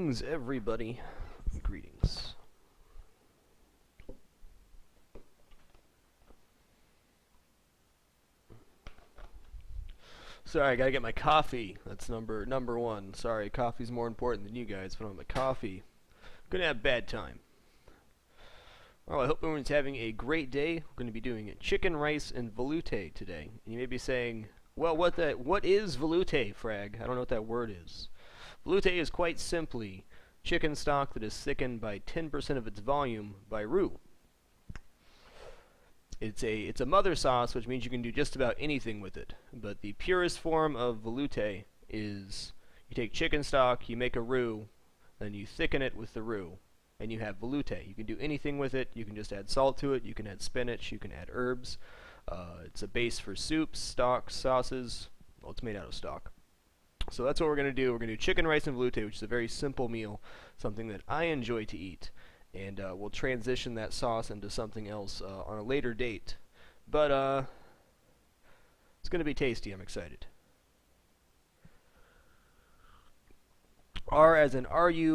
Greetings, everybody. Greetings. Sorry, I gotta get my coffee. That's number one. Sorry, coffee's more important than you guys. If I don't have my coffee, I'm gonna have a bad time. Well, I hope everyone's having a great day. We're gonna be doing chicken, rice, and veloute today. And you may be saying, well, what is veloute, Frag? I don't know what that word is. Veloute is quite simply chicken stock that is thickened by 10% of its volume by roux. It's a mother sauce, which means you can do just about anything with it. But the purest form of veloute is you take chicken stock, you make a roux, then you thicken it with the roux, and you have veloute. You can do anything with it. You can just add salt to it. You can add spinach. You can add herbs. It's a base for soups, stocks, sauces. Well, it's made out of stock. So that's what we're going to do. We're going to do chicken, rice, and veloute, which is a very simple meal, something that I enjoy to eat. And we'll transition that sauce into something else on a later date. But it's going to be tasty. I'm excited. R as in R-O-U-X.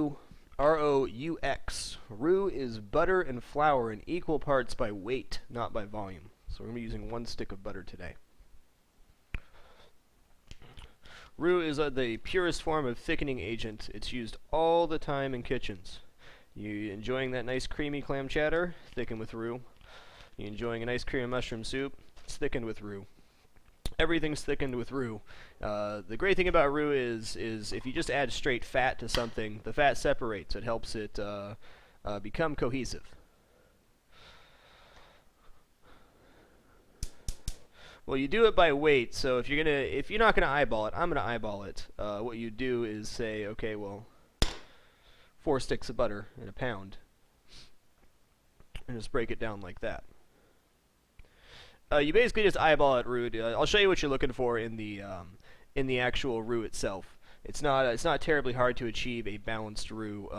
Roux is butter and flour in equal parts by weight, not by volume. So we're going to be using 1 stick of butter today. Roux is the purest form of thickening agent. It's used all the time in kitchens. You enjoying that nice creamy clam chowder? Thickened with roux. You enjoying a nice creamy mushroom soup? It's thickened with roux. Everything's thickened with roux. The great thing about roux is if you just add straight fat to something, the fat separates. It helps it become cohesive. Well, you do it by weight. So if you're not gonna eyeball it, I'm gonna eyeball it. What you do is say, okay, well, 4 sticks of butter in a pound, and just break it down like that. You basically just eyeball it roux. I'll show you what you're looking for in the actual roux itself. It's not terribly hard to achieve a balanced roux.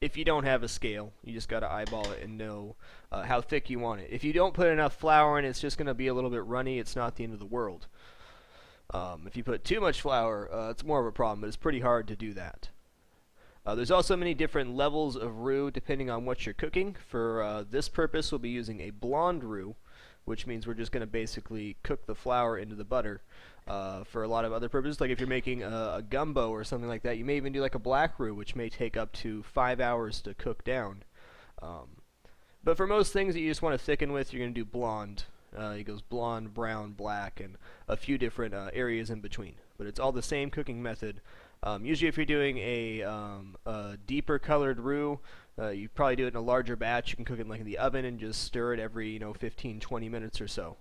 If you don't have a scale, you just gotta eyeball it and know how thick you want it. If you don't put enough flour in, it's just gonna be a little bit runny. It's not the end of the world. If you put too much flour, it's more of a problem, but it's pretty hard to do that. There's also many different levels of roux depending on what you're cooking. For this purpose, we'll be using a blonde roux, which means we're just going to basically cook the flour into the butter. For a lot of other purposes, like if you're making a gumbo or something like that, you may even do like a black roux, which may take up to 5 hours to cook down. But for most things that you just want to thicken with, you're going to do blonde. It goes blonde, brown, black, and a few different areas in between. But it's all the same cooking method. Usually if you're doing a deeper colored roux, you probably do it in a larger batch. You can cook it like in the oven and just stir it every 15-20 minutes or so.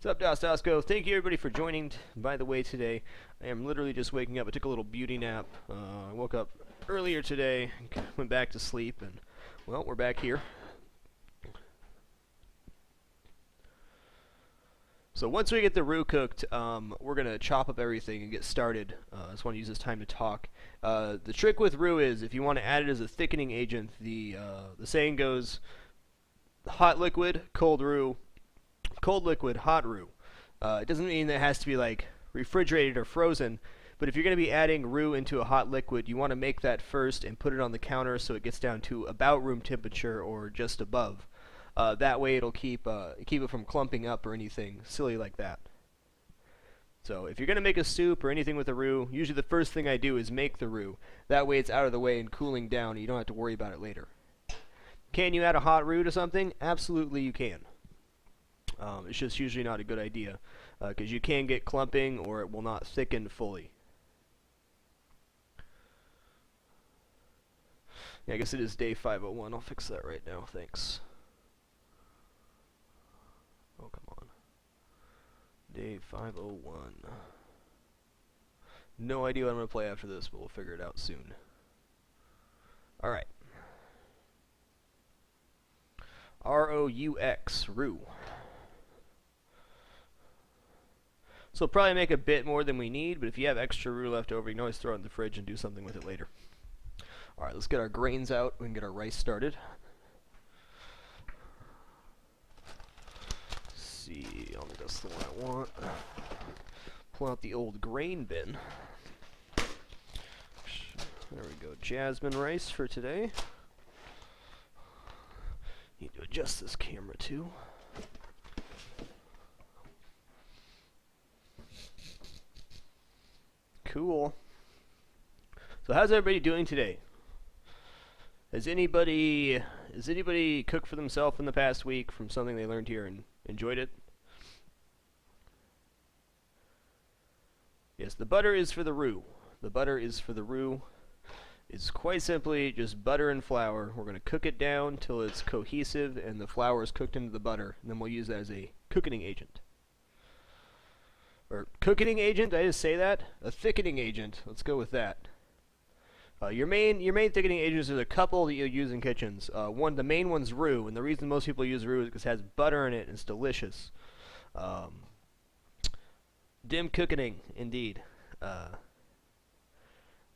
What's up, Dostosco? Thank you everybody for joining. By the way, today I am literally just waking up. I took a little beauty nap. I woke up earlier today, went back to sleep, and well, we're back here. So once we get the roux cooked, we're going to chop up everything and get started. I just want to use this time to talk. The trick with roux is if you want to add it as a thickening agent, the saying goes, hot liquid, cold roux, cold liquid, hot roux. It doesn't mean that it has to be like refrigerated or frozen, but if you're going to be adding roux into a hot liquid, you want to make that first and put it on the counter so it gets down to about room temperature or just above. That way it'll keep it from clumping up or anything silly like that. So if you're going to make a soup or anything with a roux, usually the first thing I do is make the roux. That way it's out of the way and cooling down and you don't have to worry about it later. Can you add a hot roux to something? Absolutely you can. It's just usually not a good idea because you can get clumping or it will not thicken fully. Yeah, I guess it is day 501. I'll fix that right now. Thanks. Oh, come on. Day 501. No idea what I'm going to play after this, but we'll figure it out soon. Alright. R-O-U-X, roux. So we'll probably make a bit more than we need, but if you have extra roux left over, you can always throw it in the fridge and do something with it later. Alright, let's get our grains out. We can get our rice started. See, I don't think that's the one I want. Pull out the old grain bin. There we go, jasmine rice for today. Need to adjust this camera too. Cool. So how's everybody doing today? Has anybody cooked for themselves in the past week from something they learned here and enjoyed it? Yes, the butter is for the roux. The butter is for the roux. It's quite simply just butter and flour. We're going to cook it down till it's cohesive and the flour is cooked into the butter, and then we'll use that as a cooking agent. Or cooking agent? Did I just say that? A thickening agent. Let's go with that. Your main thickening agents are the couple that you use in kitchens. The main one's roux, and the reason most people use roux is because it has butter in it and it's delicious. Dim cooking, indeed.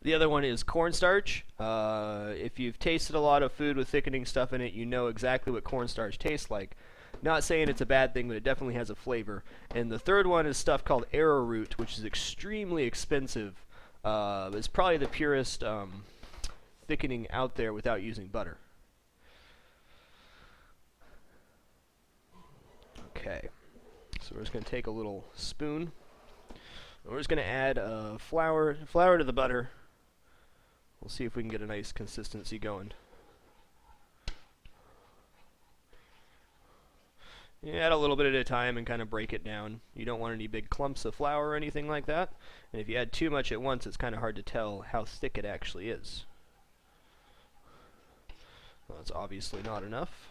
The other one is cornstarch. If you've tasted a lot of food with thickening stuff in it, you know exactly what cornstarch tastes like. Not saying it's a bad thing, but it definitely has a flavor. And the third one is stuff called arrowroot, which is extremely expensive. It's probably the purest thickening out there without using butter. Okay, so we're just going to take a little spoon. And we're just going to add flour to the butter. We'll see if we can get a nice consistency going. You add a little bit at a time and kind of break it down. You don't want any big clumps of flour or anything like that. And if you add too much at once, it's kind of hard to tell how thick it actually is. Well, that's obviously not enough.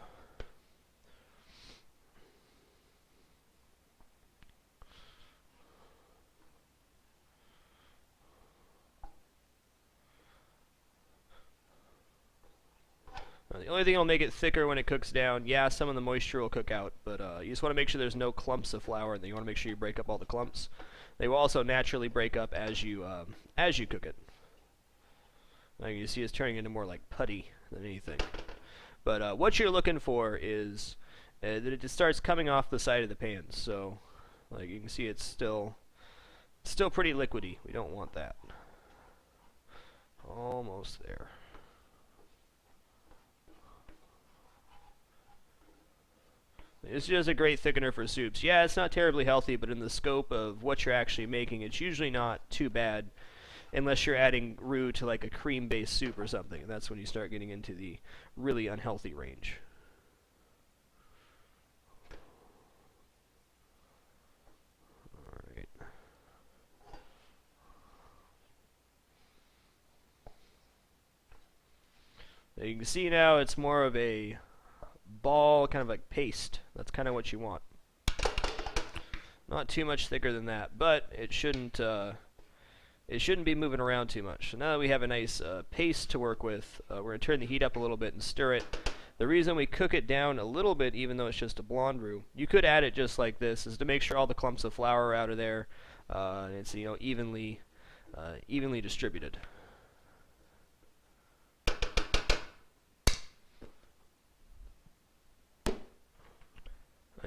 The only thing that'll make it thicker when it cooks down, yeah, some of the moisture will cook out, but you just want to make sure there's no clumps of flour, and then you want to make sure you break up all the clumps. They will also naturally break up as you cook it. Now you see it's turning into more like putty than anything. But what you're looking for is that it just starts coming off the side of the pan. So, like you can see, it's still pretty liquidy. We don't want that. Almost there. It's just a great thickener for soups. Yeah, it's not terribly healthy, but in the scope of what you're actually making, it's usually not too bad, unless you're adding roux to like a cream-based soup or something. And that's when you start getting into the really unhealthy range. Alright. You can see now it's more of a ball, kind of like paste. That's kind of what you want. Not too much thicker than that, but it shouldn't be moving around too much. So now that we have a nice paste to work with, we're going to turn the heat up a little bit and stir it. The reason we cook it down a little bit, even though it's just a blonde roux, you could add it just like this, is to make sure all the clumps of flour are out of there, and it's evenly distributed.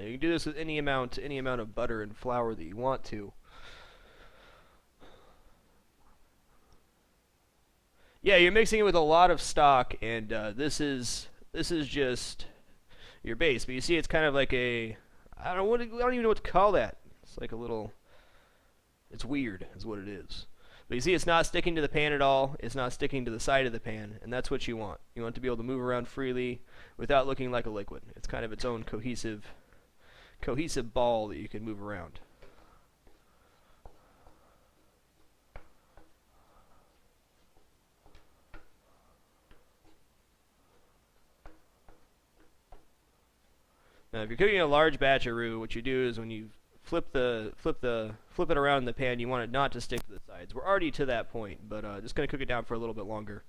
You can do this with any amount of butter and flour that you want to. Yeah, you're mixing it with a lot of stock, and this is just your base. But you see, it's kind of like a I don't even know what to call that. It's like a little. It's weird, is what it is. But you see, it's not sticking to the pan at all. It's not sticking to the side of the pan, and that's what you want. You want it to be able to move around freely without looking like a liquid. It's kind of its own cohesive ball that you can move around. Now, if you're cooking a large batch of roux, what you do is when you flip it around in the pan, you want it not to stick to the sides. We're already to that point, but just going to cook it down for a little bit longer.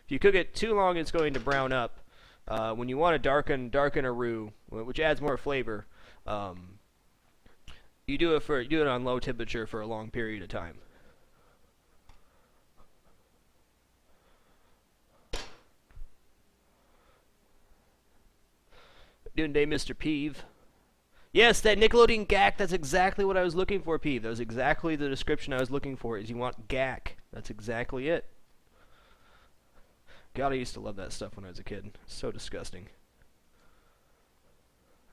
If you cook it too long, it's going to brown up. When you want to darken a roux, which adds more flavor, you do it on low temperature for a long period of time. Doing today, Mr. Peeve. Yes, that Nickelodeon gack, that's exactly what I was looking for, Peeve. That was exactly the description I was looking for, is you want gack. That's exactly it. God, I used to love that stuff when I was a kid. So disgusting.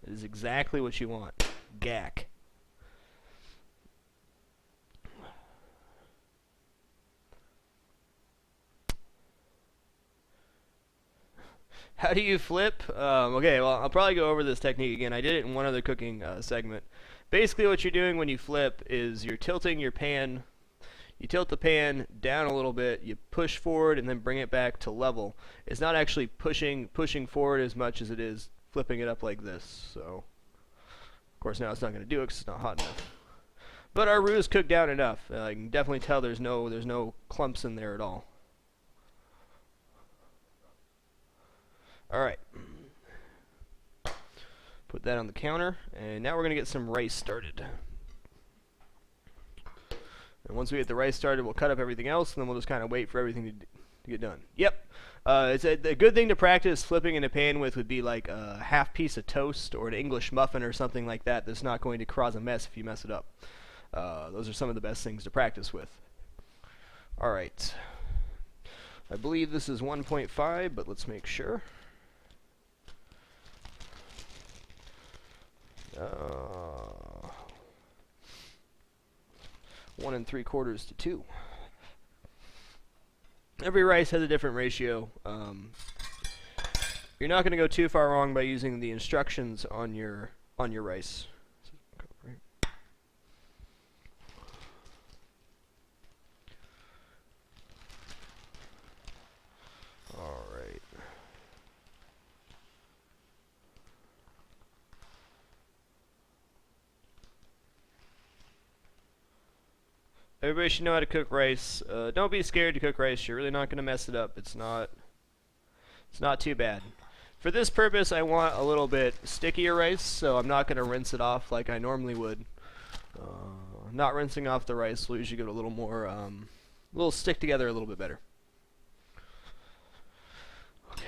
It is exactly what you want. Gack. How do you flip? Okay, well, I'll probably go over this technique again. I did it in one other cooking segment. Basically, what you're doing when you flip is you're tilting your pan. You tilt the pan down a little bit, you push forward, and then bring it back to level. It's not actually pushing forward as much as it is flipping it up like this. So, of course, now it's not going to do it because it's not hot enough. But our roux is cooked down enough. I can definitely tell there's no clumps in there at all. All right. Put that on the counter, and now we're going to get some rice started. And once we get the rice started, we'll cut up everything else, and then we'll just kind of wait for everything to get done. Yep. It's a good thing to practice flipping in a pan with would be like a half piece of toast or an English muffin or something like that that's not going to cause a mess if you mess it up. Those are some of the best things to practice with. All right. I believe this is 1.5, but let's make sure. 1 3/4 to 2. Every rice has a different ratio. You're not going to go too far wrong by using the instructions on your rice. All right. Everybody should know how to cook rice. Don't be scared to cook rice. You're really not going to mess it up. It's not too bad. For this purpose, I want a little bit stickier rice, so I'm not going to rinse it off like I normally would. Not rinsing off the rice will usually give it a little more, a little stick together a little bit better. Okay.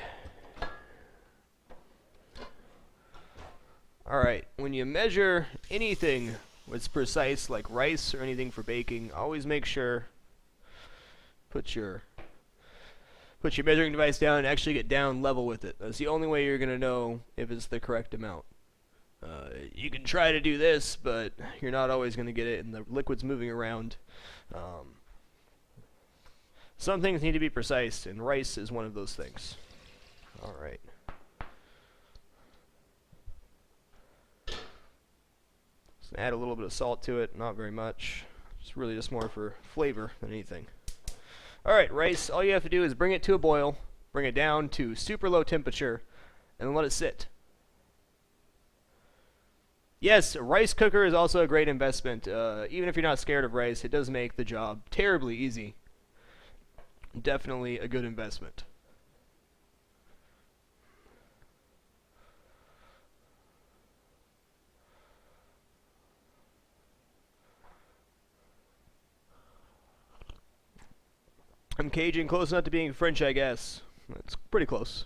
All right. When you measure anything what's precise, like rice or anything for baking, always make sure put your measuring device down and actually get down level with it. That's the only way you're gonna know if it's the correct amount. You can try to do this, but you're not always gonna get it, and the liquid's moving around. Some things need to be precise, and rice is one of those things. All right. Add a little bit of salt to it, not very much. It's really just more for flavor than anything. Alright, rice, all you have to do is bring it to a boil, bring it down to super low temperature, and then let it sit. Yes, a rice cooker is also a great investment. Even if you're not scared of rice, it does make the job terribly easy. Definitely a good investment. I'm Cajun, close enough to being French, I guess. It's pretty close.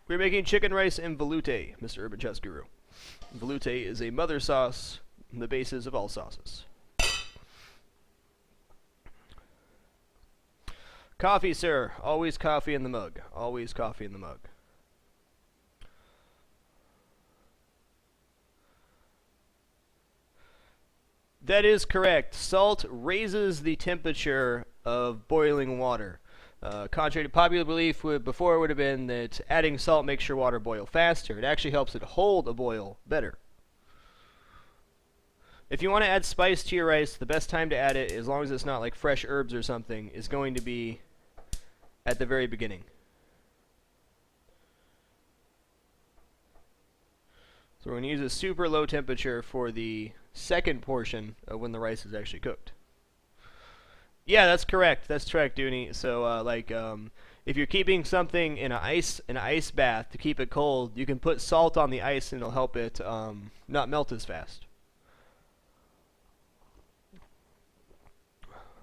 We're making chicken rice in veloute, Mr. Urban Chess Guru. Veloute is a mother sauce, the basis of all sauces. Coffee, sir. Always coffee in the mug. Always coffee in the mug. That is correct. Salt raises the temperature of boiling water. Contrary to popular belief, before it would have been that adding salt makes your water boil faster. It actually helps it hold a boil better. If you want to add spice to your rice, the best time to add it, as long as it's not like fresh herbs or something, is going to be at the very beginning. So we're going to use a super low temperature for the second portion of when the rice is actually cooked. Yeah, that's correct. That's correct, Dooney. So, if you're keeping something in an ice bath to keep it cold, you can put salt on the ice and it'll help it not melt as fast.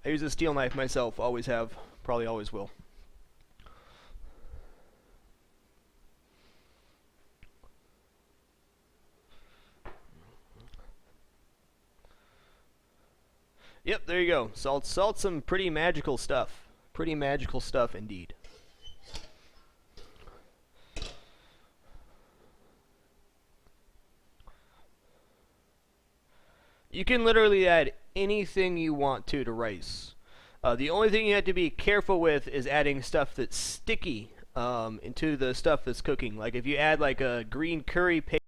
I use a steel knife myself. Always have. Probably always will. Yep, there you you go. Salt's some pretty magical stuff. Pretty magical stuff indeed. You can literally add anything you want to rice. The only thing you have to be careful with is adding stuff that's sticky into the stuff that's cooking. Like if you add like a green curry paste